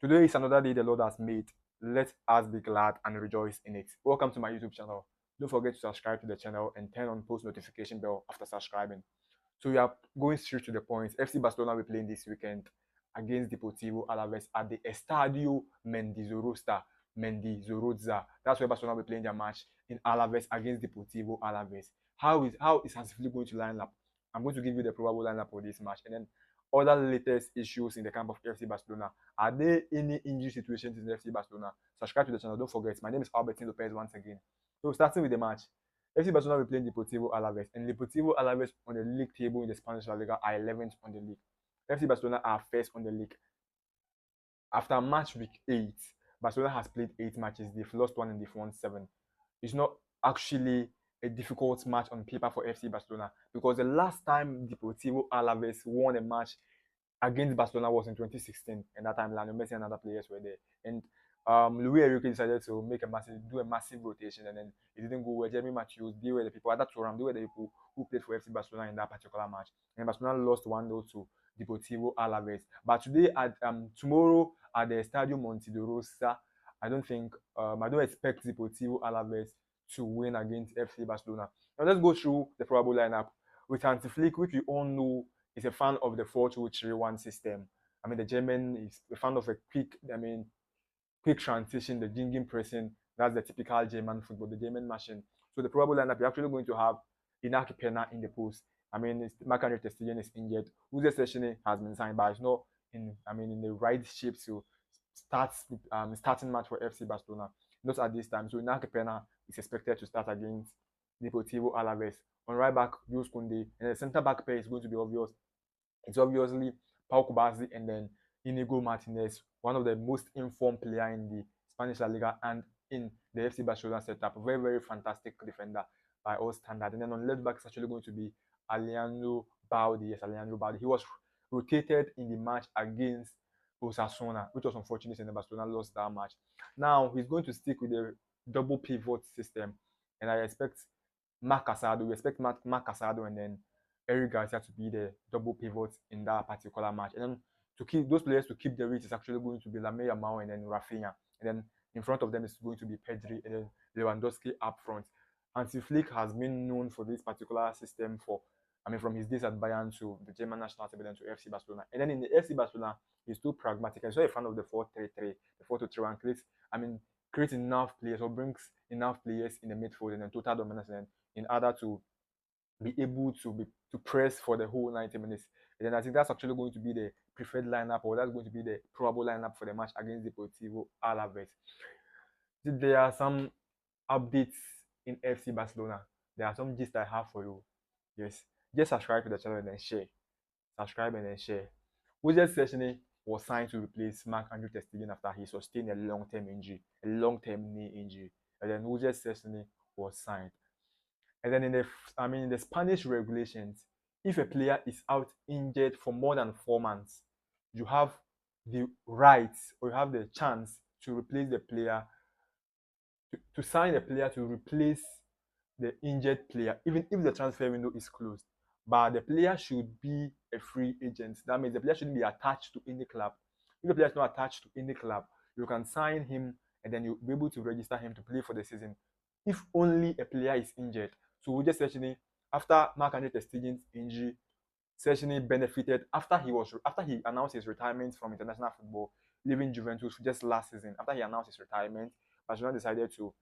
Today is another day the Lord has made. Let us be glad and rejoice in it. Welcome to my YouTube channel. Don't forget to subscribe to the channel and turn on post notification bell after subscribing. So we are going straight to the point. FC Barcelona will be playing this weekend against Deportivo Alaves at the Estadio Mendizorroza. That's where Barcelona will be playing their match in Alaves against Deportivo Alaves. How is Hansi Flick going to line up? I'm going to give you the probable lineup for this match, and then other latest issues in the camp of FC Barcelona. Are there any injury situations in FC Barcelona? Subscribe to the channel. Don't forget, my name is Albertine Lopez once again. So starting with the match, FC Barcelona will be playing Deportivo Alaves, and Deportivo Alaves on the league table in the Spanish La Liga are 11th on the league. FC Barcelona are first on the league. After match week 8, Barcelona has played 8 matches. They've lost 1 and they've won 7. It's not actually a difficult match on paper for FC Barcelona because the last time Deportivo Alaves won a match against Barcelona was in 2016, and that time Lionel Messi and other players were there. And Luis Enrique decided to do a massive rotation, and then it didn't go well. Jeremy Matthews, they were the people at that Turam, they were the people who played for FC Barcelona in that particular match. And Barcelona lost 1-0 to Deportivo Alaves. But today, tomorrow at the Estadio Mendizorroza, I don't expect Deportivo Alaves to win against FC Barcelona. Now let's go through the probable lineup with Hansi Flick, which we all know is a fan of the 4-2-3-1 system. I mean, the German is a fan of a quick transition, the jingling pressing. That's the typical German football, the German machine. So the probable lineup, you're actually going to have Inaki Pena in the post. I mean, Marc-Andre ter Stegen is injured. Szczesny has been signed, but it's not in the right shape to starting match for FC Barcelona. Not at this time. So Inaki Pena is expected to start against Deportivo Alaves. On right back, Jules Koundé, and the centre back pair is going to be obvious. It's obviously Pau Cubarsí and then Inigo Martinez, one of the most informed players in the Spanish La Liga and in the FC Barcelona setup. Very, very fantastic defender by all standards. And then on left back, it's actually going to be Alejandro Balde. Yes, Alejandro Balde. He was rotated in the match against Osasuna, which was unfortunate, and Barcelona lost that match. Now he's going to stick with the double pivot system, and I expect Marc Casado. We expect Marc Casado and then Eric Garcia to be the double pivot in that particular match. And then to keep those players to keep the reach is actually going to be LAMINE, YAMAL, and then Rafinha. And then in front of them is going to be Pedri and then Lewandowski up front. Hansi Flick has been known for this particular system from his days at Bayern to the German national team and to FC Barcelona. And then in the FC Barcelona, he's too pragmatic. I'm so a fan of the 4-3-3, the 4-2-3-1 creates enough players or brings enough players in the midfield and then total dominance and in order to be able to press for the whole 90 minutes. And then I think that's actually going to be the preferred lineup, or that's going to be the probable lineup for the match against Deportivo Alaves. There are some updates in FC Barcelona. There are some gist I have for you. Yes, just subscribe to the channel and then share. Subscribe and then share. Szczesny was signed to replace Marc-Andre ter Stegen after he sustained a long-term knee injury. And then Szczesny was signed. And then in the Spanish regulations, if a player is out injured for more than 4 months, you have the right or you have the chance to replace the player, to sign a player to replace the injured player, even if the transfer window is closed. But the player should be a free agent. That means the player shouldn't be attached to any club. If the player is not attached to any club, you can sign him and then you'll be able to register him to play for the season. If only a player is injured. So Szczesny, after Marc-Andre ter Stegen's injury, Szczesny benefited after he announced his retirement from international football, leaving Juventus just last season. After he announced his retirement, Barcelona decided to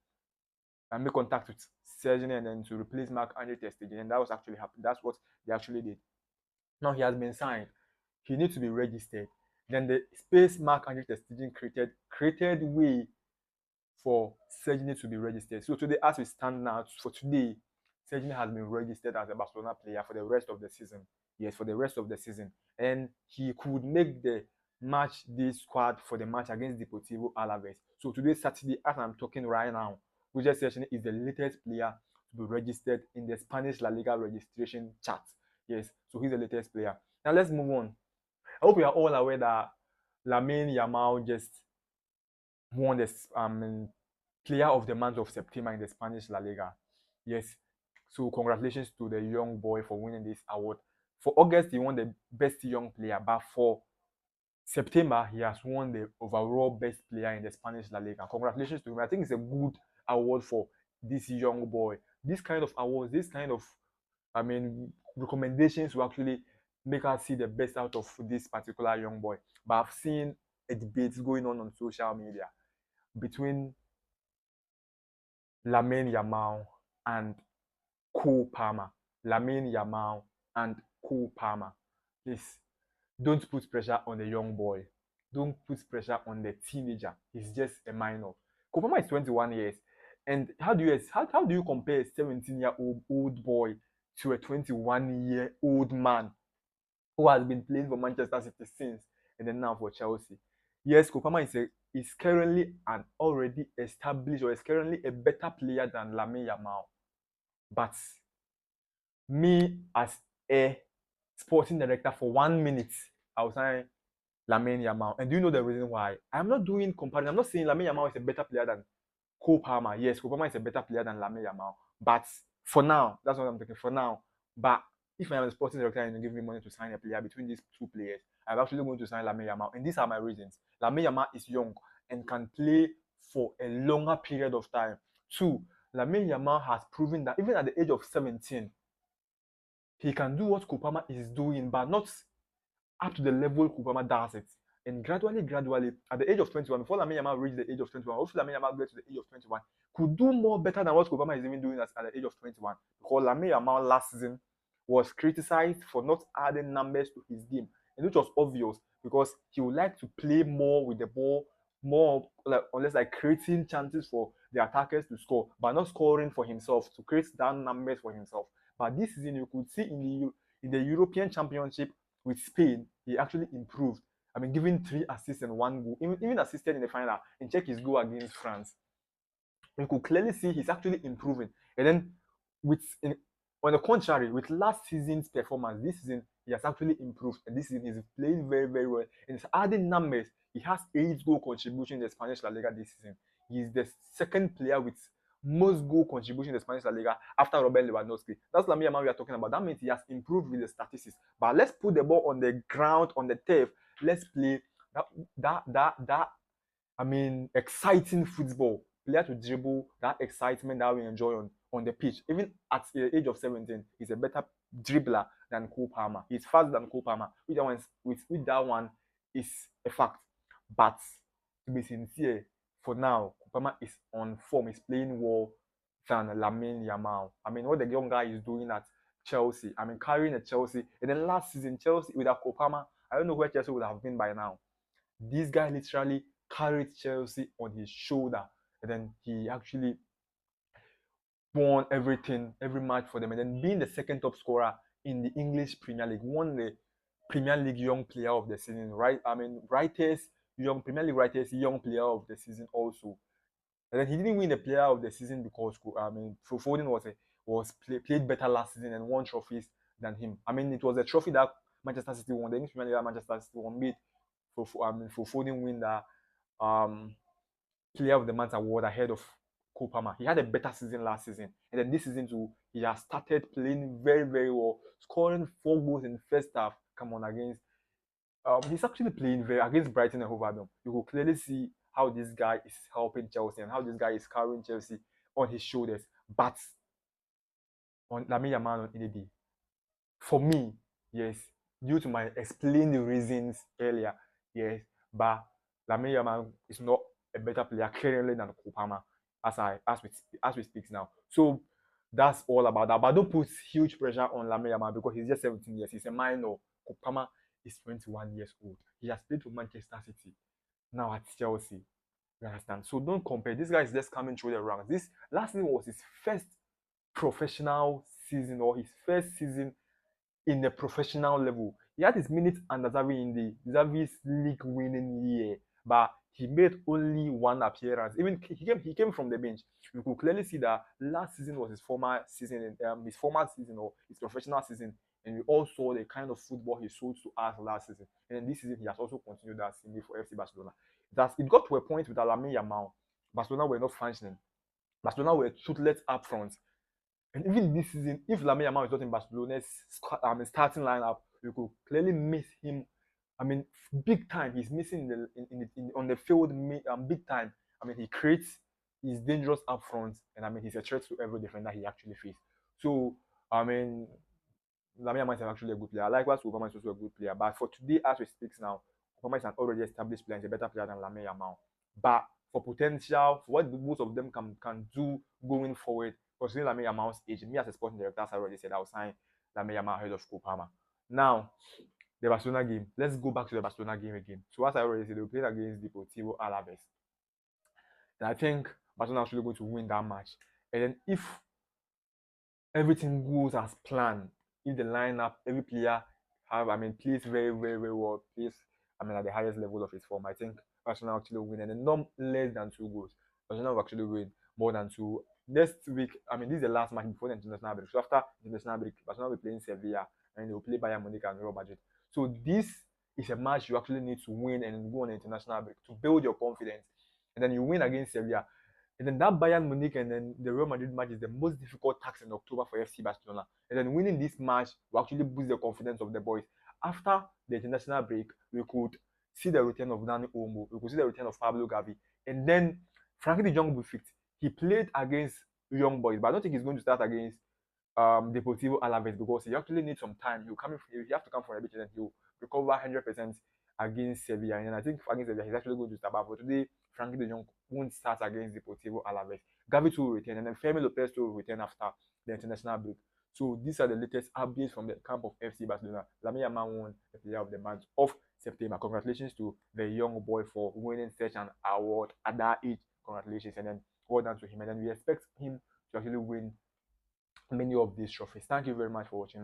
make contact with Szczesny and then to replace Marc-Andre ter Stegen, and that was actually happened. That's what they actually did. Now he has been signed. He needs to be registered. Then the space Marc-Andre ter Stegen created way for Szczesny to be registered. So today, as we stand now, for today, Szczesny has been registered as a Barcelona player for the rest of the season. Yes, for the rest of the season. And he could make the match day squad for the match against Deportivo Alaves. So today, Saturday, as I'm talking right now, Szczesny is the latest player to be registered in the Spanish La Liga registration chart. Yes, so he's the latest player. Now let's move on. I hope you are all aware that LAMINE YAMAL just won this player of the month of September in the Spanish La Liga. Yes, so congratulations to the young boy for winning this award. For August, he won the best young player, but for September, he has won the overall best player in the Spanish La Liga. Congratulations to him. I think it's a good award for this young boy. This kind of awards, this kind of, recommendations will actually make us see the best out of this particular young boy. But I've seen a debate going on social media between LAMINE YAMAL and Cole Palmer. LAMINE YAMAL and Cole Palmer. Please, don't put pressure on the young boy. Don't put pressure on the teenager. He's just a minor. Cole Palmer is 21 years. And how do you compare a 17-year-old boy to a 21-year-old man who has been playing for Manchester City since and then now for Chelsea? Yes, Cole Palmer is currently an already established or is currently a better player than LAMINE YAMAL. But me as a sporting director for 1 minute, I was saying LAMINE YAMAL. And do you know the reason why? I'm not doing comparison. I'm not saying LAMINE YAMAL is a better player than Cole Palmer. Yes, Cole Palmer is a better player than LAMINE YAMAL. But for now, that's what I'm thinking. For now, but if I am a sporting director and you give me money to sign a player between these two players, I'm actually going to sign LAMINE YAMAL. And these are my reasons. LAMINE YAMAL is young and can play for a longer period of time. Two, LAMINE YAMAL has proven that even at the age of 17, he can do what Cole Palmer is doing, but not up to the level Cole Palmer does it. And gradually, at the age of 21, before LAMINE YAMAL reached the age of 21, hopefully LAMINE YAMAL gets to the age of 21, could do more better than what Cole Palmer is even doing at the age of 21. Because LAMINE YAMAL last season was criticized for not adding numbers to his game, and which was obvious because he would like to play more with the ball, more like creating chances for the attackers to score, but not scoring for himself to create down numbers for himself. But this season, you could see in the European Championship with Spain, he actually improved. Giving 3 assists and 1 goal, even assisted in the final. And check his goal against France. You could clearly see he's actually improving. And then, on the contrary, with last season's performance, this season he has actually improved. And this season he's playing very, very well. And he's adding numbers. He has 8 goal contribution in the Spanish La Liga this season. He's the second player with most goal contribution in the Spanish La Liga after Robert Lewandowski. That's LAMINE YAMAL we are talking about. That means he has improved with the statistics. But let's put the ball on the ground, on the turf. Let's play that exciting football. Player to dribble, that excitement that we enjoy on the pitch. Even at the age of 17, he's a better dribbler than Cole Palmer. He's faster than Cole Palmer. Which that one is a fact. But to be sincere, for now, Cole Palmer is on form. He's playing well than LAMINE YAMAL. What the young guy is doing at Chelsea. Carrying a Chelsea. And then last season, Chelsea without Cole Palmer, I don't know where Chelsea would have been by now. This guy literally carried Chelsea on his shoulder. And then he actually won everything, every match for them. And then being the second top scorer in the English Premier League, won the Premier League Young Player of the Season, right? Premier League writers, Young Player of the Season also. And then he didn't win the Player of the Season because Foden played better last season and won trophies than him. It was a trophy that Manchester City won. The English Premier League Manchester City won, made for Foden win the Player of the Month award ahead of Cole Palmer. He had a better season last season, and then this season too, he has started playing very, very well, scoring 4 goals in the first half. He's actually playing very against Brighton and Hove Albion. You will clearly see how this guy is helping Chelsea and how this guy is carrying Chelsea on his shoulders. But on LAMINE YAMAL on EDD, for me, yes, due to my explained reasons earlier, yes, but LAMINE YAMAL is not a better player currently than Cole Palmer as we speak now. So that's all about that. But don't put huge pressure on LAMINE YAMAL because he's just 17 years. He's a minor. Cole Palmer is 21 years old. He has played for Manchester City, now at Chelsea. You understand? So don't compare. This guy is just coming through the ranks. This last season was his first professional season or his first season in the professional level. He had his minutes under Xavi in the Xavi's league winning year, but he made only 1 appearance. Even he came from the bench. You could clearly see that last season was his former season or his professional season, and we all saw the kind of football he showed to us last season. And then this season he has also continued that same for FC Barcelona. It got to a point with LAMINE YAMAL. Barcelona were not functioning. Barcelona were toothless up front. And even this season, if LAMINE YAMAL is not in Barcelona's starting lineup, you could clearly miss him I mean, big time. He's missing on the field big time. I mean, he creates, he's dangerous up front, and I mean, he's a threat to every defender he actually faces. So, I mean, Lamine Yamal is actually a good player. Likewise, Obama is also a good player. But for today, as we speak now, Obama is an already established player. He's a better player than Lamine Yamal. But for potential, for what most of them can do going forward, considering Lamine Yamal's age, me as a sporting director, as I already said, I will sign Lamine Yamal ahead of Palmer. Now, the Barcelona game. Let's go back to the Barcelona game again. So as I already said, they were playing against Deportivo Alaves. And I think Barcelona are actually going to win that match. And then if everything goes as planned, if the lineup, every player plays very, very, very well, plays, at the highest level of his form, I think Barcelona actually win. And then not less than 2 goals. Barcelona will actually win more than 2. Next week, this is the last match before the international break. So after the international break, Barcelona will be playing Sevilla and they will play Bayern Munich and Real Madrid. So this is a match you actually need to win and go on the international break to build your confidence. And then you win against Sevilla. And then that Bayern Munich and then the Real Madrid match is the most difficult task in October for FC Barcelona. And then winning this match will actually boost the confidence of the boys. After the international break, we could see the return of Dani Olmo. We could see the return of Pablo Gavi. And then Frankie de Jong will be fit. He played against young boys, but I don't think he's going to start against Deportivo Alaves because he actually needs some time. He have to come from a bit and he'll recover 100% against Sevilla. And I think against Sevilla, he's actually going to start. But for today, Frankie de Jong won't start against Deportivo Alaves. Gavi too will return, and then Fermin Lopez too will return after the international break. So these are the latest updates from the camp of FC Barcelona. Lamine Yamal won the Player of the Month of September. Congratulations to the young boy for winning such an award at that age. Congratulations, and then well done to him. And then we expect him to actually win many of these trophies. Thank you very much for watching.